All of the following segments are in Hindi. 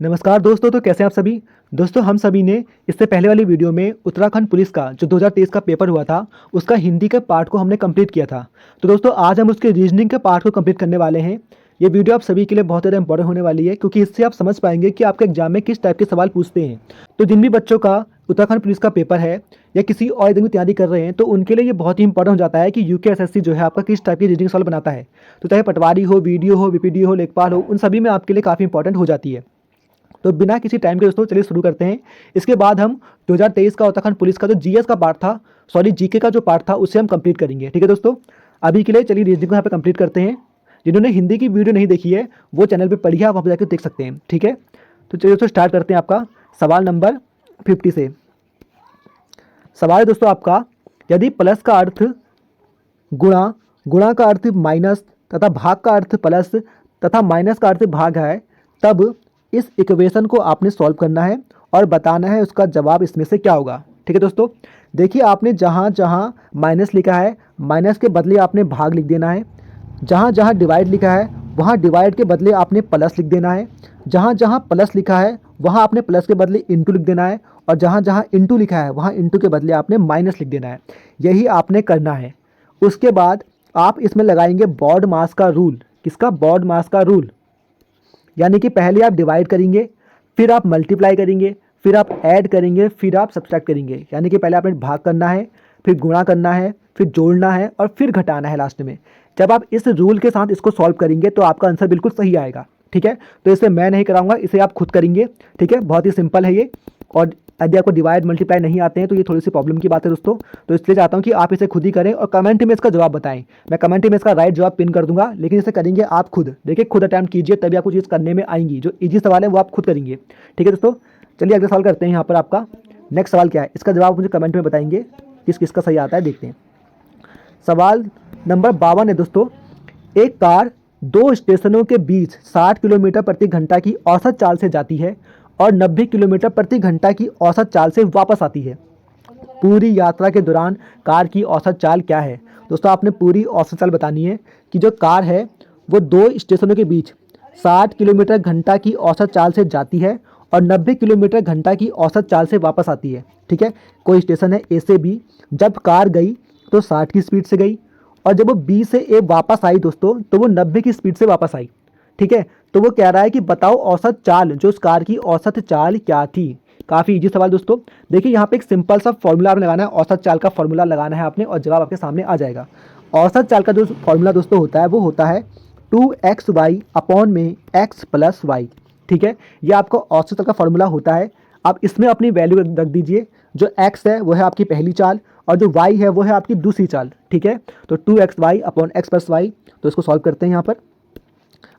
नमस्कार दोस्तों, तो कैसे हैं आप सभी। दोस्तों, हम सभी ने इससे पहले वाली वीडियो में उत्तराखंड पुलिस का जो 2023 का पेपर हुआ था उसका हिंदी के पार्ट को हमने कंप्लीट किया था। तो दोस्तों, आज हम उसके रीजनिंग के पार्ट को कंप्लीट करने वाले हैं। ये वीडियो आप सभी के लिए बहुत ज़्यादा इंपॉर्टेंट होने वाली है, क्योंकि इससे आप समझ पाएंगे कि आपके एग्जाम में किस टाइप के सवाल पूछते हैं। तो जिन भी बच्चों का उत्तराखंड पुलिस का पेपर है या किसी और एग्जाम की तैयारी कर रहे हैं, तो उनके लिए ये बहुत ही इंपॉर्टेंट हो जाता है कि यूकेएसएससी जो है आपका किस टाइप की रीजनिंग सवाल बनाता है। तो चाहे पटवारी हो, वीडियो हो, बीपीडी हो, लेखपाल हो, उन सभी में आपके लिए काफ़ी इंपॉर्टेंट हो जाती है। तो बिना किसी टाइम के दोस्तों चलिए शुरू करते हैं। इसके बाद हम 2023 का उत्तराखंड पुलिस का जो जीएस का पार्ट था, सॉरी जीके का जो पार्ट था, उसे हम कंप्लीट करेंगे। ठीक है दोस्तों, अभी के लिए चलिए रीजनिंग को यहाँ पे कंप्लीट करते हैं। जिन्होंने हिंदी की वीडियो नहीं देखी है वो चैनल पे पढ़िए, आप वहाँ पर जाकर देख सकते हैं। ठीक है, तो चलिए दोस्तों स्टार्ट करते हैं आपका सवाल नंबर 50 से। सवाल है दोस्तों आपका, यदि प्लस का अर्थ गुणा, गुणा का अर्थ माइनस तथा भाग का अर्थ प्लस तथा माइनस का अर्थ भाग है, तब इस इक्वेशन को आपने सॉल्व करना है और बताना है उसका जवाब इसमें से क्या होगा। ठीक है दोस्तों, देखिए आपने जहाँ जहाँ माइनस लिखा है माइनस के बदले आपने भाग लिख देना है, जहाँ जहाँ डिवाइड लिखा है वहाँ डिवाइड के बदले आपने प्लस लिख देना है, जहाँ जहाँ प्लस लिखा है वहाँ आपने प्लस के बदले इंटू लिख देना है, और जहाँ जहाँ इंटू लिखा है वहाँ इंटू के बदले आपने माइनस लिख देना है। यही आपने करना है। उसके बाद आप इसमें लगाएंगे बॉड मास का रूल। किसका? बॉड मास का रूल। यानी कि पहले आप डिवाइड करेंगे, फिर आप मल्टीप्लाई करेंगे, फिर आप ऐड करेंगे, फिर आप सब्सट्रैक्ट करेंगे। यानी कि पहले आपने भाग करना है, फिर गुणा करना है, फिर जोड़ना है और फिर घटाना है लास्ट में। जब आप इस रूल के साथ इसको सॉल्व करेंगे तो आपका आंसर बिल्कुल सही आएगा। ठीक है, तो इसे मैं नहीं कराऊंगा, इसे आप खुद करेंगे। ठीक है, बहुत ही सिंपल है ये। और यदि आपको डिवाइड मल्टीप्लाई नहीं आते हैं तो ये थोड़ी सी प्रॉब्लम की बात है दोस्तों। तो इसलिए चाहता हूँ कि आप इसे खुद ही करें और कमेंट में इसका जवाब बताएं। मैं कमेंट में इसका राइट जवाब पिन कर दूंगा, लेकिन इसे करेंगे आप खुद। देखिए, खुद अटैम्प्ट कीजिए, तभी आपको चीज़ करने में आएंगी। जो ईजी सवाल है वो आप खुद करेंगे। ठीक है दोस्तों, चलिए अगला सवाल करते हैं। यहाँ पर आपका नेक्स्ट सवाल क्या है, इसका जवाब मुझे कमेंट में बताएंगे किस किसका सही आता है। देखते हैं। सवाल नंबर 52 है दोस्तों, एक कार दो स्टेशनों के बीच 60 किलोमीटर प्रति घंटा की औसत चाल से जाती है और 90 किलोमीटर प्रति घंटा की औसत चाल से वापस आती है। पूरी यात्रा के दौरान कार की औसत चाल क्या है? दोस्तों, आपने पूरी औसत चाल बतानी है कि जो कार है वो दो स्टेशनों के बीच 60 किलोमीटर घंटा की औसत चाल से जाती है और 90 किलोमीटर घंटा की औसत चाल से वापस आती है। ठीक है, कोई स्टेशन है ए से बी, जब कार गई तो 60 की स्पीड से गई, और जब वो बी से ए वापस आई दोस्तों तो वो 90 की स्पीड से वापस आई। ठीक है, तो वो कह रहा है कि बताओ औसत चाल, जो उस कार की औसत चाल क्या थी। काफ़ी इजी सवाल दोस्तों। देखिए, यहाँ पे एक सिंपल सा फॉर्मूला आपने लगाना है, औसत चाल का फॉर्मूला लगाना है आपने और जवाब आपके सामने आ जाएगा। औसत चाल का जो फॉर्मूला दोस्तों होता है वो होता है 2xy अपॉन में x प्लस वाई। ठीक है, ये आपका औसत चाल का फॉर्मूला होता है। आप इसमें अपनी वैल्यू रख दीजिए। जो x है वो है आपकी पहली चाल और जो y है वो है आपकी दूसरी चाल। ठीक है, तो 2xy upon x plus Y. तो इसको सॉल्व करते हैं। यहाँ पर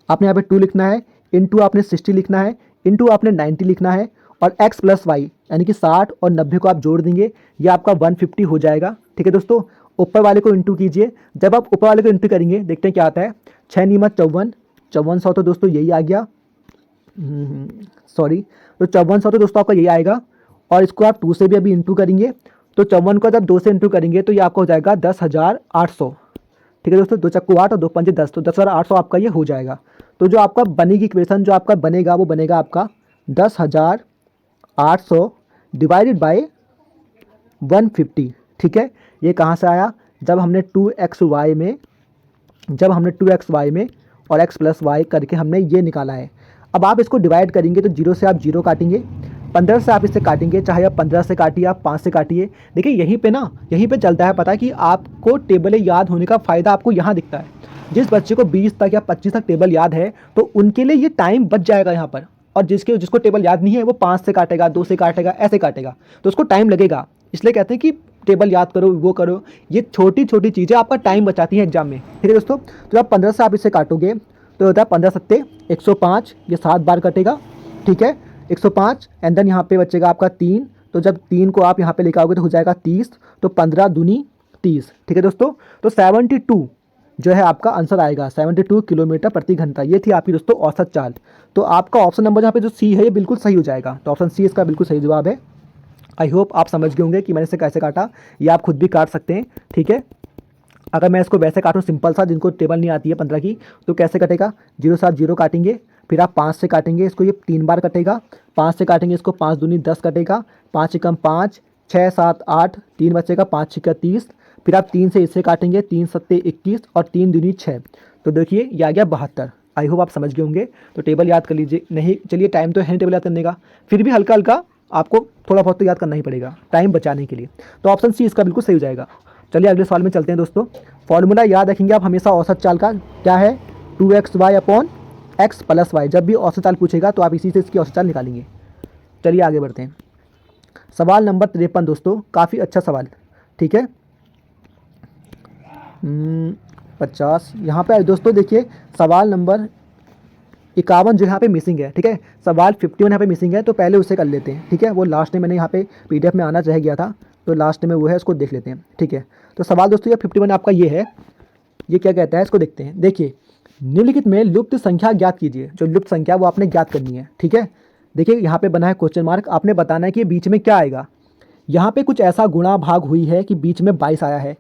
आपने यहाँ पे 2 लिखना है, इंटू आपने 60 लिखना है, इंटू आपने 90 लिखना है, और x प्लस वाई यानी कि 60 और 90 को आप जोड़ देंगे, ये आपका 150 हो जाएगा। ठीक है दोस्तों, ऊपर वाले को इंटू कीजिए। जब आप ऊपर वाले को इंटू करेंगे देखते हैं क्या आता है। 6 नीमत 54, 5400 तो दोस्तों यही आ गया। सॉरी, तो 5400 तो दोस्तों आपका यही आएगा। और इसको आप 2 से भी अभी इंटू करेंगे तो 54 को जब 2 से इंटू करेंगे तो ये आपका हो जाएगा 10,800। ठीक है दोस्तों, 2 चक्कू 8 और 2 पंजे 10, तो 10,800 आपका ये हो जाएगा। तो जो आपका बनेगी इक्वेशन, जो आपका बनेगा वो बनेगा आपका 10,800 डिवाइडेड बाय 150। ठीक है, ये कहाँ से आया? जब हमने 2xy में और x प्लस वाई करके हमने ये निकाला है। अब आप इसको डिवाइड करेंगे तो 0 से आप 0 काटेंगे, 15 से आप इससे काटेंगे, चाहे आप 15 से काटिए, आप 5 से काटिए। देखिए, यहीं पे चलता है पता कि आपको टेबलें याद होने का फ़ायदा आपको यहाँ दिखता है। जिस बच्चे को 20 तक या 25 तक टेबल याद है तो उनके लिए ये टाइम बच जाएगा यहाँ पर। और जिसको टेबल याद नहीं है वो 5 से काटेगा, 2 से काटेगा, ऐसे काटेगा, तो उसको टाइम लगेगा। इसलिए कहते हैं कि टेबल याद करो, वो करो। ये छोटी छोटी चीज़ें आपका टाइम बचाती हैं एग्जाम में। ठीक है दोस्तों, तो आप 15 से आप इसे काटोगे तो होता है 15 सत्ते 105, ये 7 बार कटेगा। ठीक है, 105 एंड देन यहाँ पे बचेगा आपका 3, तो जब 3 को आप यहाँ पे लेकर आओगे तो हो जाएगा 30, तो 15 दूनी 30। ठीक है दोस्तों, तो 72 जो है आपका आंसर आएगा, 72 किलोमीटर प्रति घंटा। ये थी आपकी दोस्तों औसत चाल। तो आपका ऑप्शन नंबर यहाँ पे जो सी है ये बिल्कुल सही हो जाएगा। तो ऑप्शन सी इसका बिल्कुल सही जवाब है। आई होप आप समझ गए होंगे कि मैंने इसे कैसे काटा, ये आप खुद भी काट सकते हैं। ठीक है, अगर मैं इसको वैसे काटूँ सिंपल सा, जिनको टेबल नहीं आती है 15 की, तो कैसे कटेगा, 0 7 0 काटेंगे, फिर आप 5 से काटेंगे इसको, ये 3 बार कटेगा, 5 से काटेंगे इसको, 5 दूनी 10 कटेगा, 5 एकम 5, 6 7 8, 3 बचेगा, 5 छिक्का 30, फिर आप 3 से इससे काटेंगे, 3 सत्ते 21 और 3 दूनी 6, तो देखिए ये आ गया 72। आई होप आप समझ गए होंगे। तो टेबल याद कर लीजिए, नहीं चलिए टाइम तो है टेबल याद करने का, फिर भी हल्का हल्का आपको थोड़ा बहुत तो याद करना ही पड़ेगा टाइम बचाने के लिए। तो ऑप्शन सी इसका बिल्कुल सही हो जाएगा। चलिए अगले सवाल में चलते हैं दोस्तों। फॉर्मूला याद रखेंगे आप हमेशा औसत चाल का, क्या है, 2xy upon x plus Y. जब भी औसत चाल पूछेगा तो आप इसी से इसकी औसत चाल निकालेंगे। चलिए आगे बढ़ते हैं। सवाल नंबर 53 दोस्तों, काफ़ी अच्छा सवाल, ठीक है। 50 यहाँ पे दोस्तों देखिए, सवाल नंबर 51 जो यहाँ पे मिसिंग है, ठीक है। सवाल 51 यहाँ पे मिसिंग है, तो पहले उसे कर लेते हैं, ठीक है। वो लास्ट में मैंने यहाँ पे PDF में आना रह गया था, तो लास्ट में वो है, उसको देख लेते हैं, ठीक है। तो सवाल दोस्तों ये 51 आपका ये है, ये क्या कहता है इसको देखते हैं। देखिए, निम्नलिखित में लुप्त संख्या ज्ञात कीजिए। जो लुप्त संख्या वो आपने ज्ञात करनी है, ठीक है। देखिए यहाँ पे बना है क्वेश्चन मार्क, आपने बताना है कि बीच में क्या आएगा। यहाँ पे कुछ ऐसा गुणा भाग हुई है कि बीच में 22 आया है,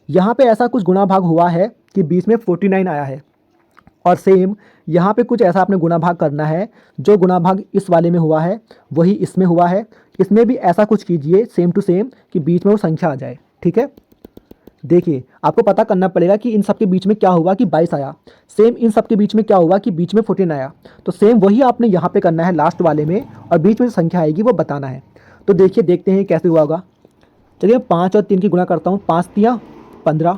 यहाँ पे ऐसा कुछ गुणा भाग हुआ है कि बीच में 49 आया है, और सेम यहाँ पे कुछ ऐसा आपने गुणा भाग करना है, जो गुणा भाग इस वाले में हुआ है वही इसमें हुआ है, इसमें भी ऐसा कुछ कीजिए सेम टू सेम कि बीच में वो संख्या आ जाए, ठीक है। देखिए आपको पता करना पड़ेगा कि इन सब के बीच में क्या हुआ कि 22 आया, सेम इन सब के बीच में क्या हुआ कि बीच में 14 आया, तो सेम वही आपने यहाँ पे करना है लास्ट वाले में, और बीच में जो संख्या आएगी वो बताना है। तो देखिए देखते हैं कैसे हुआ होगा। चलिए 5 और 3 की गुणा करता हूँ, 5 तियाँ 15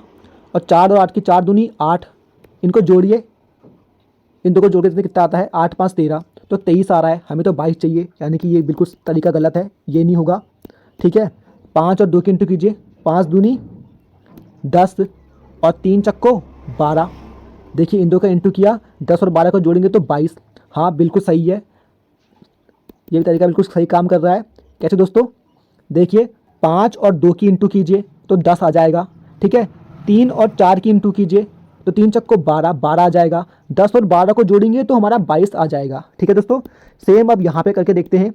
और 4 और 8 की 4 दूनी 8, इनको जोड़िए, इन दो को जोड़ के कितना आता है, 8 5 13, तो 23 आ रहा है, हमें तो 22 चाहिए, यानी कि ये बिल्कुल तरीका गलत है, ये नहीं होगा, ठीक है। 5 और 2 की इंटू कीजिए, 5 दूनी 10 और 3 चक्को 12, देखिए इन दो का इंटू किया, 10 और 12 को जोड़ेंगे तो 22, हाँ बिल्कुल सही है, ये भी तरीका बिल्कुल सही काम कर रहा है। कैसे दोस्तों, देखिए 5 और 2 की इंटू कीजिए तो 10 आ जाएगा, ठीक है। 3 और 4 की इंटू कीजिए तो 3 चक्को 12, 12 आ जाएगा, 10 और 12 को जोड़ेंगे तो हमारा 22 आ जाएगा, ठीक है दोस्तों। सेम अब यहाँ पे करके देखते हैं,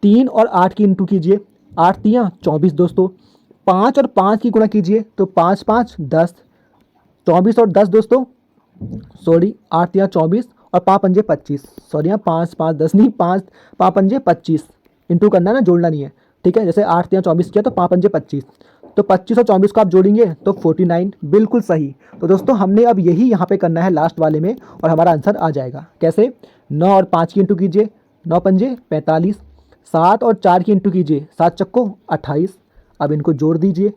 3 और 8 की इंटू कीजिए, 8 तियाँ 24 दोस्तों, 5 और 5 की गुणा कीजिए तो 5 5 10, 24 और 10 दोस्तों, सॉरी 8 तियाँ 24 और 5 पंजे 25, सॉरी यहाँ 5 5 10 नहीं, 5 5 पंजे 25, इंटू करना ना, जोड़ना नहीं है, ठीक है। जैसे 8 तियाँ 24 किया तो 5 पंजे 25, तो 25 और 24 को आप जोड़ेंगे तो 49, बिल्कुल सही। तो दोस्तों हमने अब यही यहाँ पे करना है लास्ट वाले में, और हमारा आंसर आ जाएगा। कैसे, 9 और 5 की इंटू कीजिए, 9 पंजे 45, 7 और 4 की इंटू कीजिए, 7 चक्को 28, अब इनको जोड़ दीजिए,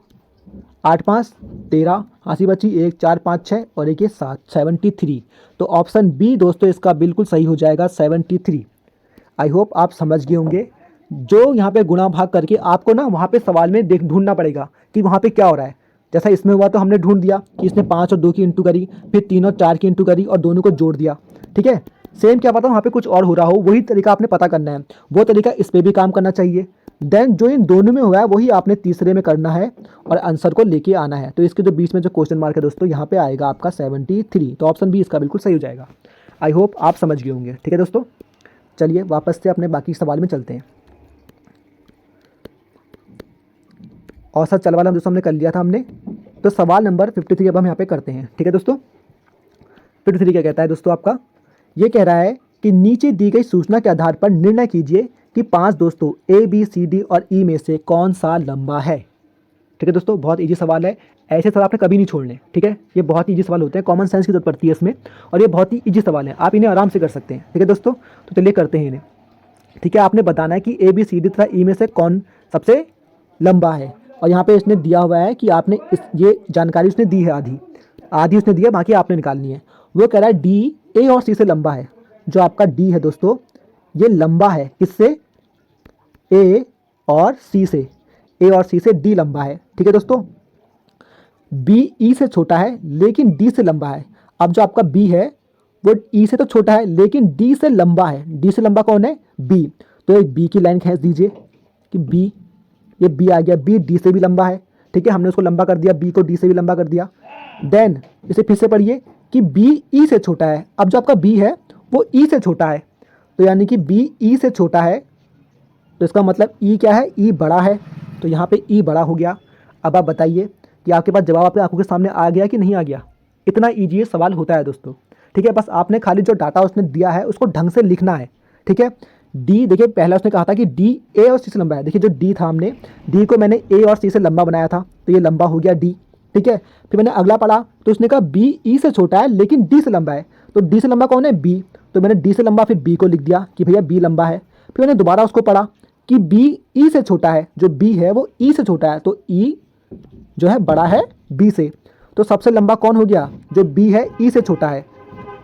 8 5 13, हाँसी बची 1 4 5 6 और एक ये 7, 73। तो ऑप्शन बी दोस्तों इसका बिल्कुल सही हो जाएगा, 73। आई होप आप समझ गए होंगे। जो यहाँ पे गुणा भाग करके आपको ना वहाँ पे सवाल में देख ढूंढना पड़ेगा कि वहाँ पे क्या हो रहा है। जैसा इसमें हुआ तो हमने ढूंढ दिया कि इसने 5 और 2 की इंटू करी, फिर 3 और 4 की इंटू करी और दोनों को जोड़ दिया, ठीक है। सेम क्या पता वहाँ पे कुछ और हो रहा हो, वही तरीका आपने पता करना है, वो तरीका इस पर भी काम करना चाहिए। देन जो इन दोनों में हुआ है वही आपने तीसरे में करना है और आंसर को लेके आना है। तो इसके जो बीच में जो क्वेश्चन मार्क है दोस्तों, यहाँ पे आएगा आपका 73। तो ऑप्शन बी इसका बिल्कुल सही हो जाएगा। आई होप आप समझ गए होंगे, ठीक है दोस्तों। चलिए वापस से अपने बाकी सवाल में चलते हैं। औसत चल वाला दोस्तों हमने कर लिया था हमने, तो सवाल नंबर 53 अब हम यहाँ पे करते हैं, ठीक है दोस्तों। 53 क्या कहता है दोस्तों आपका, ये कह रहा है कि नीचे दी गई सूचना के आधार पर निर्णय कीजिए कि 5 दोस्तों ए बी सी डी और ई में से कौन सा लंबा है, ठीक है दोस्तों। बहुत इजी सवाल है, ऐसे सवाल आपने कभी नहीं छोड़ने, ठीक है। ये बहुत ही इजी सवाल होते हैं, कॉमन सेंस की जरूरत पड़ती है इसमें, और ये बहुत ही इजी सवाल है, आप इन्हें आराम से कर सकते हैं, ठीक है दोस्तों। तो चलिए करते हैं इन्हें, ठीक है। आपने बताना है कि ए बी सी डी तथा ई में से कौन सबसे लंबा है, और यहाँ पे इसने दिया हुआ है कि आपने ये जानकारी उसने दी है, आधी आधी उसने दी है, बाकी आपने निकालनी है। वो कह रहा है डी ए और सी से लंबा है। जो आपका डी है दोस्तों, ये लंबा है किससे, ए और सी से, ए और सी से डी लंबा है, ठीक है दोस्तों। बी ई से छोटा है लेकिन डी से लंबा है। अब जो आपका बी है वो ई से तो छोटा है लेकिन डी से लंबा है। डी से लंबा कौन है, बी। तो एक बी की लाइन खींच दीजिए कि बी, ये बी आ गया, बी डी से भी लंबा है, ठीक है। हमने उसको लंबा कर दिया, बी को डी से भी लंबा कर दिया। देन इसे फिर से पढ़िए कि बी ई से छोटा है। अब जो आपका बी है वो ई से छोटा है, तो यानी कि बी ई से छोटा है, तो इसका मतलब ई क्या है, ई बड़ा है, तो यहाँ पे ई बड़ा हो गया। अब आप बताइए कि आपके पास जवाब आपकी आंखों के सामने आ गया कि नहीं आ गया। इतना ईजी ये सवाल होता है दोस्तों। ठीक है, बस आपने खाली जो डाटा उसने दिया है उसको ढंग से लिखना है। ठीक है, डी देखिए पहला उसने कहा था कि डी ए और सी से लंबा है। देखिए जो डी था, हमने डी को मैंने ए और सी से लंबा बनाया था तो ये लंबा हो गया डी। ठीक है, फिर मैंने अगला पढ़ा तो उसने कहा बी ई से छोटा है लेकिन डी से लंबा है। तो डी से लंबा कौन है? बी। तो मैंने डी से लंबा फिर बी को लिख दिया कि भैया बी लंबा है। फिर मैंने दोबारा उसको पढ़ा कि बी ई से छोटा है, जो बी है वो ई से छोटा है, तो ई जो है बड़ा है बी से। तो सबसे लंबा कौन हो गया? जो बी है ई से छोटा है।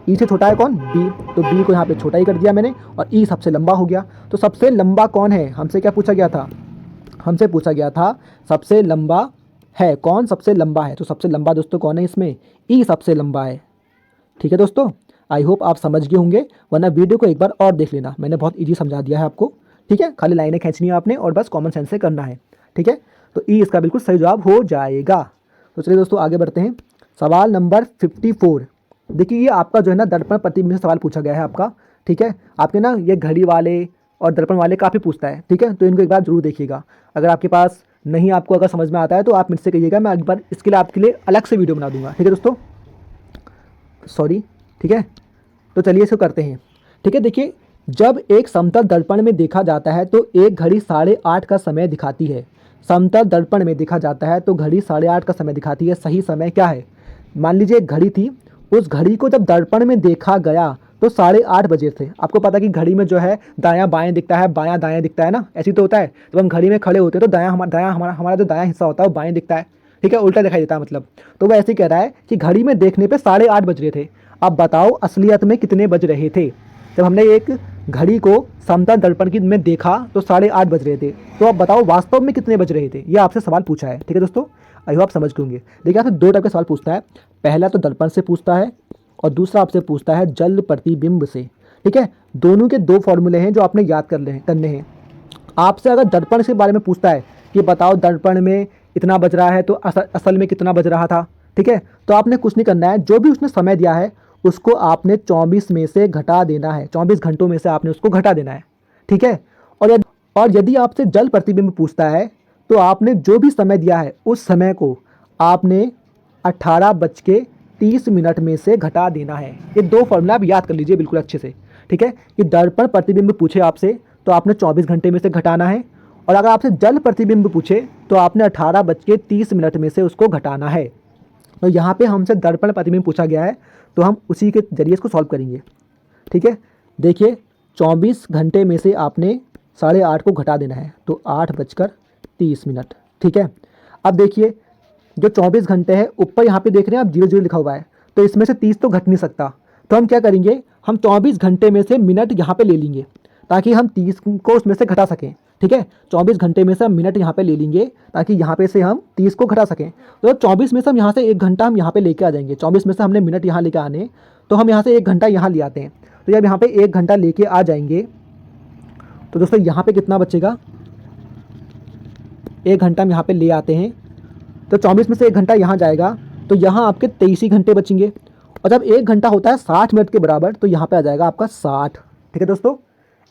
ई से छोटा है कौन? बी। तो बी को यहाँ पे छोटा ही कर दिया मैंने और ई सबसे लंबा हो गया। तो सबसे लंबा कौन है? हमसे क्या पूछा गया था? हमसे पूछा गया था सबसे लंबा है कौन? सबसे लंबा है। तो सबसे लंबा दोस्तों कौन है इसमें? ई सबसे लंबा है। ठीक है दोस्तों, आई होप आप समझ गए होंगे, वरना वीडियो को एक बार और देख लेना, मैंने बहुत ईजी समझा दिया है आपको। ठीक है, खाली लाइनें खींचनी है आपने और बस कॉमन सेंस से करना है। ठीक है, तो ई इसका बिल्कुल सही जवाब हो जाएगा। तो चलिए दोस्तों आगे बढ़ते हैं। सवाल नंबर 54। देखिए ये आपका जो है ना दर्पण प्रतिबिंब से सवाल पूछा गया है आपका। ठीक है, आपके ना ये घड़ी वाले और दर्पण वाले काफ़ी पूछता है। ठीक है, तो इनको एक बार जरूर देखिएगा। अगर आपके पास नहीं, आपको अगर समझ में आता है तो आप मुझसे कहिएगा, मैं एक बार इसके लिए आपके लिए अलग से वीडियो बना दूंगा। ठीक है दोस्तों, सॉरी। ठीक है, तो चलिए इसको करते हैं। ठीक है, देखिए जब एक समतल दर्पण में देखा जाता है तो एक घड़ी 8:30 का समय दिखाती है। समतल दर्पण में देखा जाता है तो घड़ी 8:30 का समय दिखाती है। सही समय क्या है? मान लीजिए एक घड़ी थी, उस घड़ी को जब दर्पण में देखा गया तो 8:30 बजे थे। आपको पता है कि घड़ी में जो है दायां बाएं दिखता है, बायां दायां दिखता है ना, ऐसी तो होता है। जब हम घड़ी में खड़े होते हैं तो हमारा जो दायां हिस्सा होता है वो बाएं दिखता है। ठीक है, उल्टा दिखाई देता है मतलब। तो वो ऐसे ही कह रहा है कि घड़ी में देखने पे 8:30 बज रहे थे। अब बताओ असलियत में कितने बज रहे थे? जब हमने एक घड़ी को समतल दर्पण की में देखा तो 8:30 बज रहे थे। तो अब बताओ वास्तव में कितने बज रहे थे? ये आपसे सवाल पूछा है। ठीक है दोस्तों, आई होप आप समझ गए होंगे। देखिए आपसे दो टाइप के सवाल पूछता है। पहला तो दर्पण से पूछता है और दूसरा आपसे पूछता है जल प्रतिबिंब से। ठीक है, दोनों के दो फॉर्मूले हैं जो आपने याद करने हैं। आपसे अगर दर्पण के बारे में पूछता है कि बताओ दर्पण में इतना बज रहा है तो असल में कितना बज रहा था। ठीक है, तो आपने कुछ नहीं करना है, जो भी उसने समय दिया है उसको आपने 24 में से घटा देना है। 24 घंटों में से आपने उसको घटा देना है। ठीक है, और यदि आपसे जल प्रतिबिंब पूछता है तो आपने जो भी समय दिया है उस समय को आपने 18:30 में से घटा देना है। ये दो फॉर्मूला आप याद कर लीजिए बिल्कुल अच्छे से। ठीक है, कि दर्पण प्रतिबिंब पूछे आपसे तो आपने 24 घंटे में से घटाना है, और अगर आपसे जल प्रतिबिंब पूछे तो आपने 18:30 में से उसको घटाना है। तो यहाँ पे हमसे दर्पण प्रतिबिंब पूछा गया है तो हम उसी के जरिए इसको सॉल्व करेंगे। ठीक है, देखिए 24 घंटे में से आपने 8:30 को घटा देना है तो 8:30। ठीक है, अब देखिए जो 24 घंटे है ऊपर यहाँ पे देख रहे हैं आप 00 लिखा हुआ है, तो इसमें से 30 तो घट नहीं सकता। तो हम क्या करेंगे, हम 24 घंटे में से मिनट यहाँ पे ले लेंगे ताकि हम 30 को उसमें से घटा सकें। ठीक है, 24 घंटे में से हम मिनट यहाँ पे ले लेंगे ताकि यहाँ पे से हम 30 को घटा सकें। तो 24 में से हम यहाँ से 1 घंटा हम यहाँ पे लेके आ जाएंगे। 24 में से हमने मिनट यहाँ लेके आने, तो हम यहाँ से 1 घंटा यहाँ ले आते हैं। तो जब यहाँ पे 1 घंटा लेके आ जाएंगे तो दोस्तों यहाँ पे कितना बचेगा? 1 घंटा हम यहाँ पे ले आते हैं तो 24 में से 1 घंटा यहाँ जाएगा तो यहाँ आपके 23 ही घंटे बचेंगे। और जब 1 घंटा होता है 60 मिनट के बराबर तो यहाँ पे आ जाएगा आपका 60। ठीक है दोस्तों,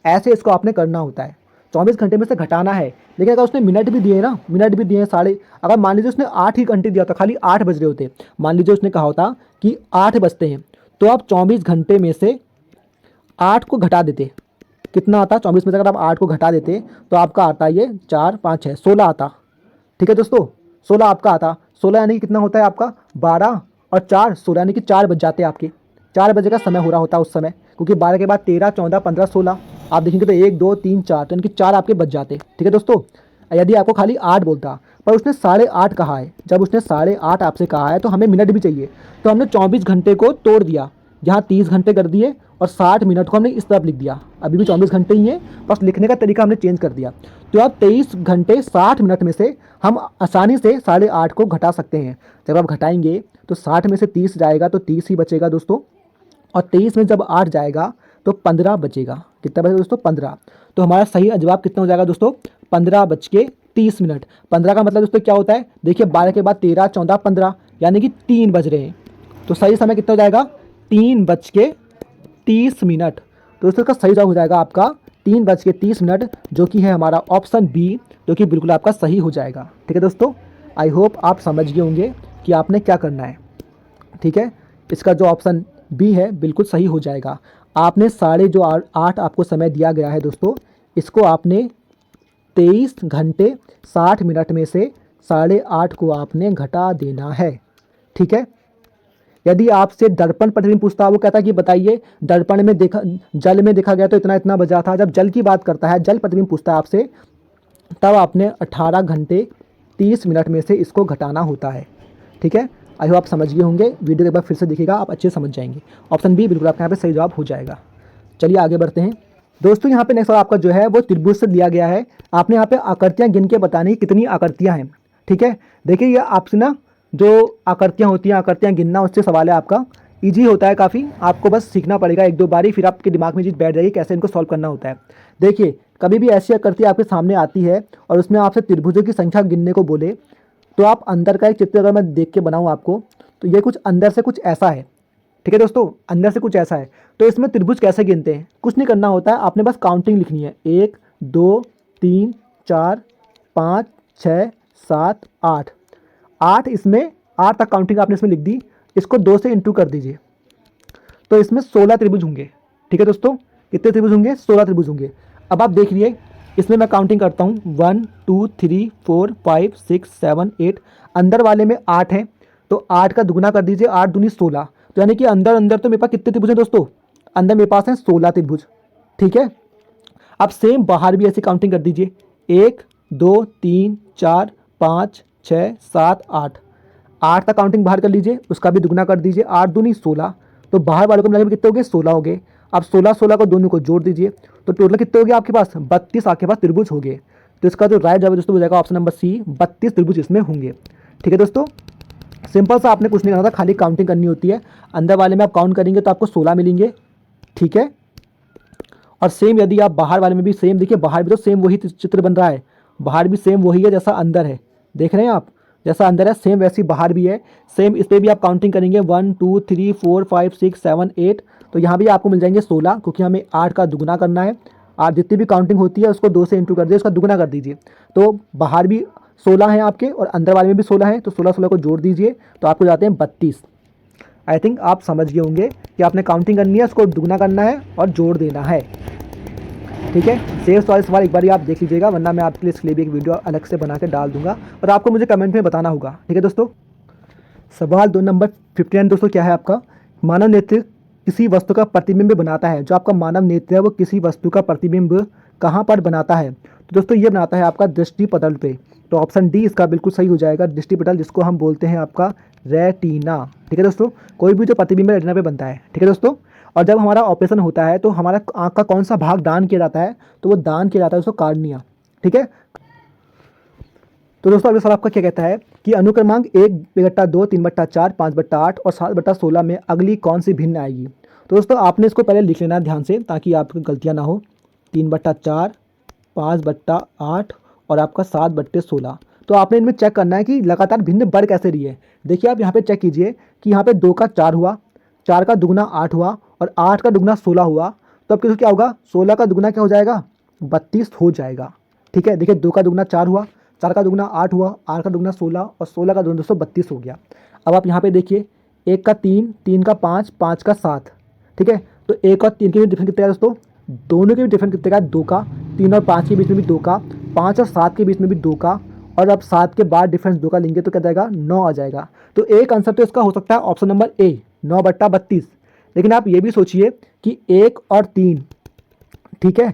ऐसे इसको आपने करना होता है। 24 घंटे में से घटाना है, लेकिन अगर उसने मिनट भी दिए ना, मिनट भी दिए अगर मान लीजिए उसने 8 ही घंटे दिया होता, खाली 8 बज रहे होते, मान लीजिए उसने कहा होता कि 8 बजते हैं, तो आप 24 घंटे में से 8 को घटा देते, कितना आता? 24 में से अगर आप 8 को घटा देते तो आपका आता ये 4 5 6 16 आता। ठीक है दोस्तों, 16 आपका आता। 16 यानी कि कितना होता है आपका? 12 और 4 16 यानी कि 4 बज जाते हैं आपके। 4 बजे का समय हो रहा होता है उस समय, क्योंकि 12 के बाद 13 14 15 16 आप देखेंगे तो 1 2 3 4, तो यानी कि 4 आपके बच जाते। ठीक है दोस्तों, यदि आपको खाली 8 बोलता पर उसने 8:30 कहा है, जब उसने 8:30 आपसे कहा है तो हमें मिनट भी चाहिए, तो हमने 24 घंटे को तोड़ दिया, यहाँ 30 घंटे कर दिए और 60 मिनट को हमने इस तरफ लिख दिया। अभी भी 24 घंटे ही है, बस लिखने का तरीका हमने चेंज कर दिया। तो अब 23 घंटे 60 मिनट में से हम आसानी से 8:30 को घटा सकते हैं। जब आप घटाएंगे तो 60 में से 30 जाएगा तो 30 ही बचेगा दोस्तों, और 23 में जब 8 जाएगा तो 15 बचेगा। कितना बचेगा दोस्तों? 15। तो हमारा सही जवाब कितना हो जाएगा दोस्तों? 15:30। 15 का मतलब दोस्तों क्या होता है? देखिए 12 के बाद 13 14 15 यानी कि 3 बज रहे हैं, तो सही समय कितना हो जाएगा? 3:30। तो दोस्तों इसका सही जवाब हो जाएगा आपका 3:30, जो कि है हमारा ऑप्शन बी, जो कि बिल्कुल आपका सही हो जाएगा। ठीक है दोस्तों, आई होप आप समझ गए होंगे कि आपने क्या करना है। ठीक है, इसका जो ऑप्शन बी है बिल्कुल सही हो जाएगा। आपने 8:30 आपको समय दिया गया है दोस्तों, इसको आपने 23 घंटे 60 मिनट में से 8:30 को आपने घटा देना है। ठीक है, यदि आपसे दर्पण प्रतिबिंब पूछता है, वो कहता है कि बताइए दर्पण में देखा, जल में देखा गया तो इतना इतना बजा था। जब जल की बात करता है, जल प्रतिबिंब पूछता है आपसे, तब आपने 18 घंटे 30 मिनट में से इसको घटाना होता है। ठीक है, आई होप आप समझ गए होंगे। वीडियो एक बार फिर से देखिएगा, आप अच्छे समझ जाएंगे। ऑप्शन बी बिल्कुल आपके यहाँ पे सही जवाब हो जाएगा। चलिए आगे बढ़ते हैं दोस्तों। यहाँ पे नेक्स्ट आपका जो है वो त्रिभुज से दिया गया है। आपने यहाँ पे आकृतियाँ गिन के बतानी कितनी आकृतियाँ हैं। ठीक है, देखिए ये आपसे ना जो आकृतियाँ होती हैं, आकृतियाँ गिनना उससे सवाल है आपका। ईजी होता है काफ़ी, आपको बस सीखना पड़ेगा एक दो बारी, फिर आपके दिमाग में चीज़ बैठ जाएगी कैसे इनको सॉल्व करना होता है। देखिए कभी भी ऐसी आकृति आपके सामने आती है और उसमें आपसे त्रिभुजों की संख्या गिनने को बोले, तो आप अंदर का एक चित्र अगर मैं देख के बनाऊँ आपको, तो ये कुछ अंदर से कुछ ऐसा है। ठीक है दोस्तों, अंदर से कुछ ऐसा है। तो इसमें त्रिभुज कैसे गिनते हैं, कुछ नहीं करना होता है, आपने बस काउंटिंग लिखनी है। 1 2 3 4 5 6 7 8 8, इसमें 8 तक काउंटिंग आपने इसमें लिख दी। इसको 2 से इंटू कर दीजिए, तो इसमें 16 त्रिभुज होंगे। ठीक है दोस्तों, कितने त्रिभुज होंगे, 16 त्रिभुज होंगे। अब आप देखिए इसमें मैं काउंटिंग करता हूँ 1 2 3 4 5 6 7 8, अंदर वाले में 8 है, तो 8 का दुगुना कर दीजिए, 8 दूनी 16, तो यानी कि अंदर अंदर तो मेरे पास कितने त्रिभुज हैं दोस्तों, अंदर मेरे पास हैं 16 त्रिभुज। ठीक है, अब सेम बाहर भी ऐसी काउंटिंग कर दीजिए, 1 2 3 4 5 6 7 8, 8 तक काउंटिंग बाहर कर लीजिए, उसका भी दुगुना कर दीजिए, 8 दूनी 16, तो बाहर वालों को मिलाकर कितने हो गए, 16 हो गए। अब 16 16 को दोनों को जोड़ दीजिए, तो टोटल कितने हो गए आपके पास, 32 आपके पास त्रिभुज हो गए। तो इसका जो राइट जवाब दोस्तों हो जाएगा ऑप्शन नंबर सी, 32 त्रिभुज इसमें होंगे। ठीक है दोस्तों, सिंपल सा, आपने कुछ नहीं करना था, खाली काउंटिंग करनी होती है। अंदर वाले में आप काउंट करेंगे तो आपको 16 मिलेंगे। ठीक है, और सेम यदि आप बाहर वाले में भी सेम, देखिए बाहर भी तो सेम वही चित्र बन रहा है, बाहर भी सेम वही है जैसा अंदर है, देख रहे हैं आप, जैसा अंदर है सेम वैसी बाहर भी है। सेम इस पर भी आप काउंटिंग करेंगे 1 2 3 4 5 6 7 8, तो यहाँ भी आपको मिल जाएंगे 16, क्योंकि हमें 8 का दुगुना करना है। आप जितनी भी काउंटिंग होती है उसको 2 से इंटू कर दीजिए, उसका दुगुना कर दीजिए, तो बाहर भी 16 हैं आपके और अंदर वाले में भी 16 हैं, तो 16 16 को जोड़ दीजिए तो आपको जाते हैं 32। आई थिंक आप समझ गए होंगे कि आपने काउंटिंग करनी है, उसको दुगुना करना है और जोड़ देना है। ठीक है, सेव वाले सवाल एक बार आप देख लीजिएगा, वरना मैं आपके लिए इसके लिए भी एक वीडियो अलग से बना के डाल दूंगा और आपको मुझे कमेंट में बताना होगा। ठीक है दोस्तों, सवाल 2 नंबर 59 दोस्तों क्या है आपका, मानव नेत्र किसी वस्तु का प्रतिबिंब बनाता है। जो आपका मानव नेत्र है वो किसी वस्तु का प्रतिबिंब कहाँ पर बनाता है, तो दोस्तों ये बनाता है आपका दृष्टि पटल पे। तो ऑप्शन डी इसका बिल्कुल सही हो जाएगा, दृष्टि पटल, जिसको हम बोलते हैं आपका रेटिना। ठीक है दोस्तों, कोई भी जो प्रतिबिंब रेटिना पे बनता है। ठीक है दोस्तों, और जब हमारा ऑपरेशन होता है तो हमारा आँख का कौन सा भाग दान किया जाता है, तो वो दान किया जाता है उसको कार्निया। ठीक है, तो दोस्तों अगला सवाल आपका क्या कहता है कि अनुक्रमांक 1/2 3/4 5/8 और 7/16 में अगली कौन सी भिन्न आएगी। तो दोस्तों आपने इसको पहले लिख लेना ध्यान से, ताकि आपकी गलतियाँ ना हो। 3/4 5/8 और आपका 7/16, तो आपने इनमें चेक करना है कि लगातार भिन्न बढ़ कैसे रही है। देखिए आप यहाँ पे चेक कीजिए कि यहाँ पे 2 का 4 हुआ, 4 का दुगुना 8 हुआ और 8 का दुगुना 16 हुआ, तो अब क्या होगा, 16 का दुगुना क्या हो जाएगा, 32 हो जाएगा। ठीक है, देखिए 2 का दुगुना 4 हुआ, 4 का दुगुना 8 हुआ, 8 का दुगुना 16 और 16 का दुगुना दोस्तों 32 हो गया। अब आप यहाँ पे देखिए 1 का 3, 3 का 5, 5 का 7। ठीक है, तो 1 और 3 के भी डिफरेंस कितने का दोस्तों, दोनों के भी डिफरेंस कितने का, 2 का। 3 और 5 के बीच में भी 2 का, 5 और 7 के बीच में भी 2 का, और अब 7 के बाद डिफरेंस 2 का लेंगे तो क्या जाएगा, 9 आ जाएगा। तो एक आंसर तो इसका हो सकता है ऑप्शन नंबर ए, 9/32। लेकिन आप ये भी सोचिए कि 1 और 3, ठीक है,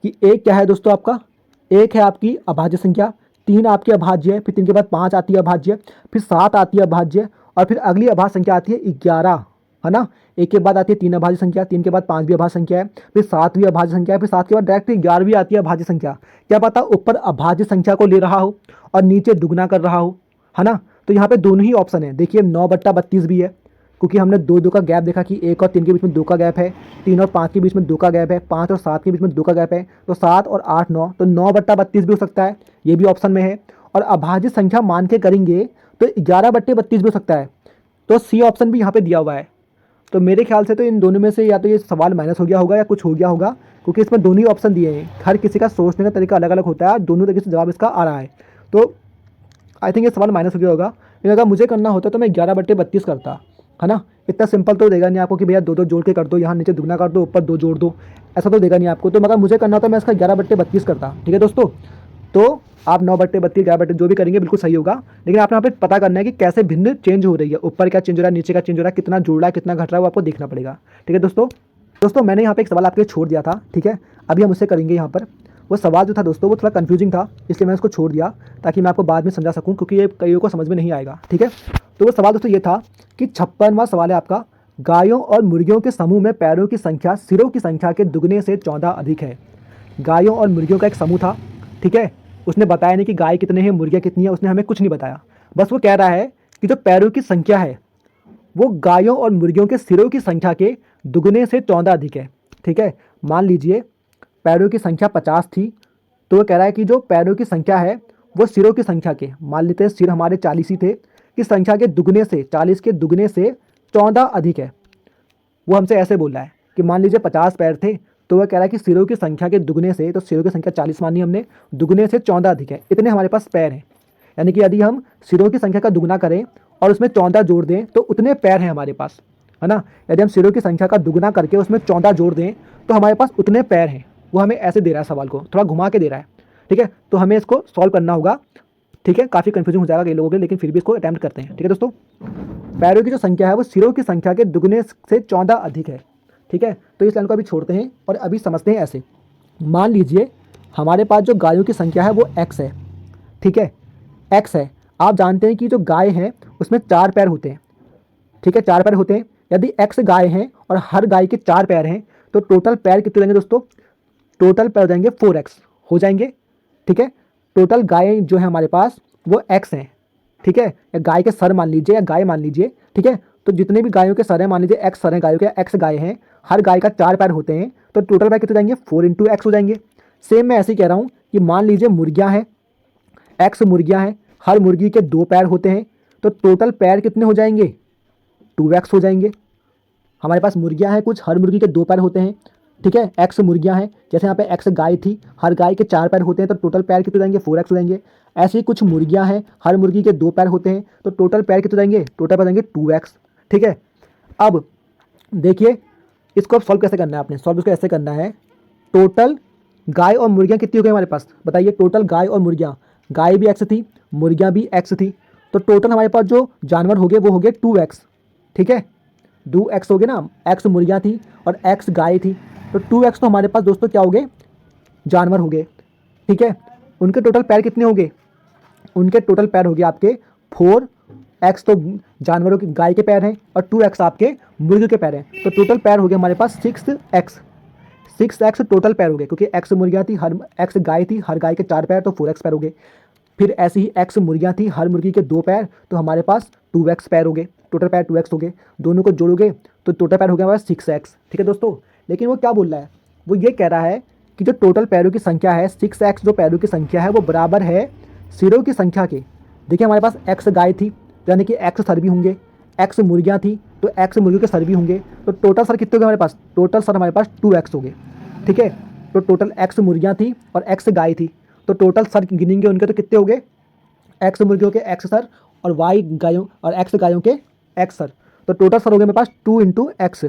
कि 1 क्या है दोस्तों आपका, 1 है आपकी अभाज्य संख्या, 3 आपकी अभाज्य है, फिर 3 के बाद 5 आती है अभाज्य, फिर 7 आती है अभाज्य, और फिर अगली अभाज्य संख्या आती है 11, है ना। 1 के बाद आती है 3 अभाज्य संख्या, 3 के बाद 5 भी अभाज्य संख्या है, फिर 7 भी अभाज्य संख्या है, फिर 7 के बाद डायरेक्ट 11वीं आती है अभाज्य संख्या। क्या पता ऊपर अभाज्य संख्या को ले रहा हो और नीचे दुगना कर रहा हो, है ना। तो यहाँ पे दोनों ही ऑप्शन है। देखिए 9/32 भी है, क्योंकि हमने 2 का गैप देखा कि 1 और 3 के बीच में 2 का गैप है, 3 और 5 के बीच में 2 का गैप है, 5 और 7 के बीच में 2 का गैप है, तो 7 और 8 9, तो 9/32 भी हो सकता है, ये भी ऑप्शन में है। और अभाज्य संख्या मान के करेंगे तो 11/32 भी हो सकता है, तो सी ऑप्शन भी यहाँ पे दिया हुआ है। तो मेरे ख्याल से तो इन दोनों में से या तो ये सवाल माइनस हो गया होगा या कुछ हो गया होगा, क्योंकि इसमें दोनों ही ऑप्शन दिए हैं। हर किसी का सोचने का तरीका अलग अलग होता है, दोनों तरीके से जवाब इसका आ रहा है। तो आई थिंक ये सवाल माइनस हो गया होगा, लेकिन अगर मुझे करना होता तो मैं 11/32 करता, है ना। इतना सिंपल तो देगा नहीं आपको कि भैया 2 जोड़ के कर दो, यहाँ नीचे दुगना कर दो, ऊपर 2 जोड़ दो, ऐसा तो देगा नहीं आपको। तो मगर मुझे करना होता मैं इसका 11/32 करता। ठीक है दोस्तों, तो आप 9/32, 11 जो भी करेंगे बिल्कुल सही होगा। लेकिन आपने यहाँ पे पता करना है कि कैसे भिन्न चेंज हो रही है, ऊपर क्या चेंज हो रहा है, नीचे का चेंज हो रहा है, कितना जुड़ रहा है, कितना घट रहा है, वो आपको देखना पड़ेगा। ठीक है दोस्तों मैंने यहाँ पे एक सवाल आपके लिए छोड़ दिया था। ठीक है, अभी हम उससे करेंगे यहाँ पर। वो सवाल जो था दोस्तों वो थोड़ा कंफ्यूजिंग था, इसलिए मैं उसको छोड़ दिया ताकि मैं आपको बाद में समझा सकूँ, क्योंकि ये कईयों को समझ में नहीं आएगा। ठीक है, तो वो सवाल दोस्तों ये था कि 56वां सवाल है आपका, गायों और मुर्गियों के समूह में पैरों की संख्या सिरों की संख्या के दुगने से 14 अधिक है। गायों और मुर्गियों का एक समूह था। ठीक है, उसने बताया नहीं कि गाय कितने हैं, मुर्गियाँ कितनी है, उसने हमें कुछ नहीं बताया। बस वो कह रहा है कि जो पैरों की संख्या है वो गायों और मुर्गियों के सिरों की संख्या के दुगने से 14 अधिक है। ठीक है, मान लीजिए पैरों की संख्या 50 थी, तो वो कह रहा है कि जो पैरों की संख्या है वो सिरों की संख्या के, मान लेते हैं सिर हमारे 40 ही थे, कि संख्या के दुगने से, 40 के दुगने से 14 अधिक है। वो हमसे ऐसे बोल रहा है कि मान लीजिए 50 पैर थे, तो वह कह रहा है कि सिरों की संख्या के दुगने से, तो सिरों की संख्या 40 मानी हमने, दुगने से 14 अधिक है, इतने हमारे पास पैर हैं। यानी कि यदि हम सिरों की संख्या का दुगना करें और उसमें 14 जोड़ दें तो उतने पैर हैं हमारे पास, है ना। यदि हम सिरों की संख्या का दुगना करके उसमें 14 जोड़ दें तो हमारे पास उतने पैर हैं। वो हमें ऐसे दे रहा है, सवाल को थोड़ा घुमा के दे रहा है। ठीक है, तो हमें इसको सॉल्व करना होगा। ठीक है, काफ़ी कन्फ्यूजन हो जाएगा कई लोगों के, लेकिन फिर भी इसको अटैम्प्ट करते हैं। ठीक है दोस्तों, पैरों की जो संख्या है वो सिरों की संख्या के दुगने से 14 अधिक है। ठीक है, तो इस लाइन को अभी छोड़ते हैं और अभी समझते हैं ऐसे। मान लीजिए हमारे पास जो गायों की संख्या है वो x है। ठीक है, x है। आप जानते हैं कि जो गाय है उसमें 4 पैर होते हैं। ठीक है, 4 पैर होते हैं। यदि x गाय हैं और हर गाय के 4 पैर हैं तो टोटल पैर कितने रहेंगे दोस्तों, टोटल पैर हो जाएंगे 4x हो जाएंगे। ठीक है, टोटल गाय जो है हमारे पास वो x हैं। ठीक है, या गाय के सर मान लीजिए या गाय मान लीजिए। ठीक है, तो जितने भी गायों के सर हैं, मान लीजिए x सर हैं गायों के, x गाय हैं, हर गाय का 4 पैर होते हैं, तो टोटल पैर कितने जाएंगे 4 × x हो जाएंगे। सेम मैं ऐसे ही कह रहा हूँ कि मान लीजिए मुर्गियाँ हैं, x मुर्गियाँ हैं, हर मुर्गी के 2 पैर होते हैं, तो टोटल पैर कितने हो जाएंगे 2x हो जाएंगे। हमारे पास मुर्गियाँ हैं कुछ, हर मुर्गी के 2 पैर होते हैं। ठीक है, x मुर्गियाँ हैं, जैसे यहाँ पे x गाय थी, हर गाय के 4 पैर होते हैं, तो टोटल पैर कितने जाएंगे 4x हो जाएंगे। ऐसे ही कुछ मुर्गियाँ हैं, हर मुर्गी के 2 पैर होते हैं, तो टोटल पैर कितने जाएंगे, टोटल पैर जाएंगे 2x। ठीक है, अब देखिए इसको अब सॉल्व कैसे करना है, आपने सॉल्व इसको ऐसे करना है। टोटल गाय और मुर्गियाँ कितनी हो गई हमारे पास, बताइए। टोटल गाय और मुर्गियाँ, गाय भी x थी, मुर्गियाँ भी x थी, तो टोटल हमारे पास जो जानवर हो गए वो हो गए 2x। ठीक है, 2x हो गए ना, x मुर्गियाँ थी और x गाय थी, तो 2x तो हमारे पास दोस्तों क्या हो गए, जानवर हो गए। ठीक है, उनके टोटल पैर कितने हो गए, उनके टोटल पैर हो गए आपके 4x, तो जानवरों के गाय के पैर हैं, और 2x आपके मुर्गी के पैर हैं, तो टोटल पैर हो गए हमारे पास 6x टोटल पैर हो गए, क्योंकि x मुर्गियाँ थी, हर x गाय थी, हर गाय के 4 पैर, तो 4x पैर हो गए। फिर ऐसे ही x मुर्गियाँ थी, हर मुर्गी के 2 पैर, तो हमारे पास 2x पैर हो गए, टोटल पैर 2x हो गए। दोनों को जोड़ोगे तो टोटल पैर हो गया हमारे पास 6x। ठीक है दोस्तों, लेकिन वो क्या बोल रहा है, वो ये कह रहा है कि जो टोटल पैरों की संख्या है 6x, जो पैरों की संख्या है वो बराबर है सिरों की संख्या के। देखिए हमारे पास x गाय थी, यानी कि x सर भी होंगे, x मुर्गियाँ थी तो x मुर्गियों के सर भी होंगे, तो टोटल सर कितने हो गए हमारे पास, टोटल सर हमारे पास 2x हो गए। ठीक है, तो टोटल x मुर्गियाँ थी और x गाय थी, तो टोटल सर गिनेंगे उनके तो कितने हो गए, x मुर्गियों के x सर और y गायों और x गायों के x सर, तो टोटल सर हो गए मेरे पास 2 × x।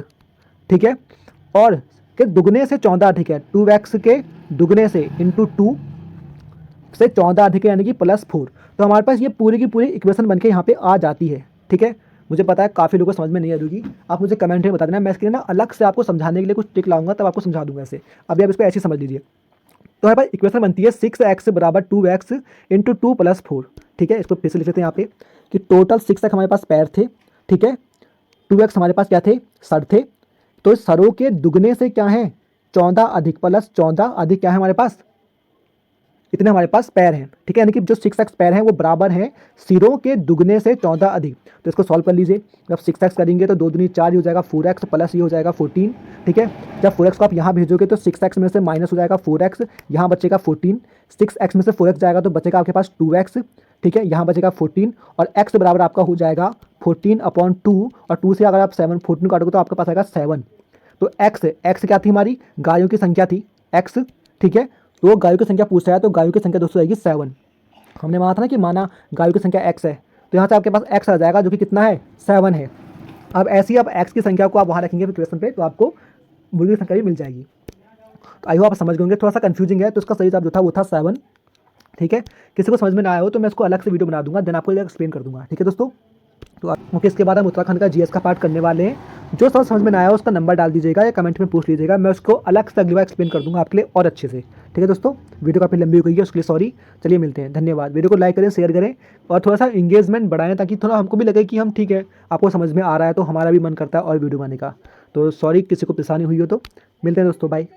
ठीक है, और के दुगने से 14 अधिक है, 2x के दुगने से इंटू 2 से 14 अधिक है, यानी कि +4। तो हमारे पास ये पूरी की पूरी इक्वेशन बनके यहाँ पे आ जाती है। ठीक है, मुझे पता है काफ़ी लोगों को समझ में नहीं आ रही, आप मुझे कमेंट में बता देना, मैं इसके लिए ना अलग से आपको समझाने के लिए कुछ ट्रिक लाऊंगा, तब आपको समझा दूंगा ऐसे। अभी आप इसको ऐसे समझ लीजिए। तो हमारे पास इक्वेशन बनती है 6x = 2x × 2 + 4। ठीक है, इसको फिर से लिख लेते हैं यहाँ पे कि टोटल 6x हमारे पास पैर थे। ठीक है, 2x हमारे पास क्या थे, सर थे, तो सरों के दुगने से क्या है 14 अधिक, +14 अधिक क्या है हमारे पास, इतने हमारे पास पैर हैं। ठीक है, यानी कि जो 6x पैर हैं वो बराबर हैं सिरों के दुगने से 14 अधिक। तो इसको सॉल्व कर लीजिए, जब 6x करेंगे तो 2 दूनी 4 हो जाएगा 4x, प्लस ये हो जाएगा 14। ठीक है, जब 4x को आप यहाँ भेजोगे तो 6x में से माइनस हो जाएगा 4x, यहाँ बचेगा 14, 6x में से 4x जाएगा तो बचेगा आपके पास 2x। ठीक है, यहाँ बचेगा 14 और x बराबर आपका हो जाएगा 14/2, और 2 से अगर आप 14 काटोगे तो आपके पास आएगा 7। तो x क्या थी हमारी, गायों की संख्या थी x। ठीक है, तो गायों की संख्या पूछ रहा है, तो गायों की संख्या दोस्तों आएगी 7। हमने माना था ना कि माना गायों की संख्या x है, तो यहाँ से आपके पास x आ जाएगा जो कि कितना है 7 है। अब ऐसी आप x की संख्या को आप वहाँ रखेंगे क्वेश्चन पे, तो आपको मुर्गी की संख्या भी मिल जाएगी। तो आई होप आप समझ गए होंगे, थोड़ा सा कंफ्यूजिंग है, तो इसका सही जवाब जो था वो था 7। ठीक है, किसी को समझ में ना आया हो तो मैं इसको अलग से वीडियो बना दूंगा, देन आपको एक्सप्लेन कर दूंगा। ठीक है दोस्तों, तो ओके, इसके बाद हम उत्तराखंड का जीएस का पार्ट करने वाले हैं। जो सवाल समझ में ना आया उसका नंबर डाल दीजिएगा या कमेंट में पूछ लीजिएगा, मैं उसको अलग से अगली बार एक्सप्लेन कर दूंगा आपके लिए और अच्छे से। ठीक है दोस्तों, वीडियो काफ़ी लंबी हो गई है उसके लिए सॉरी। चलिए मिलते हैं, धन्यवाद। वीडियो को लाइक करें, शेयर करें और थोड़ा सा इंगेजमेंट बढ़ाएं ताकि थोड़ा हमको भी लगे कि हम ठीक है, आपको समझ में आ रहा है, तो हमारा भी मन करता है और वीडियो बनाने का। तो सॉरी किसी को परेशानी हुई हो तो। मिलते हैं दोस्तों, बाय।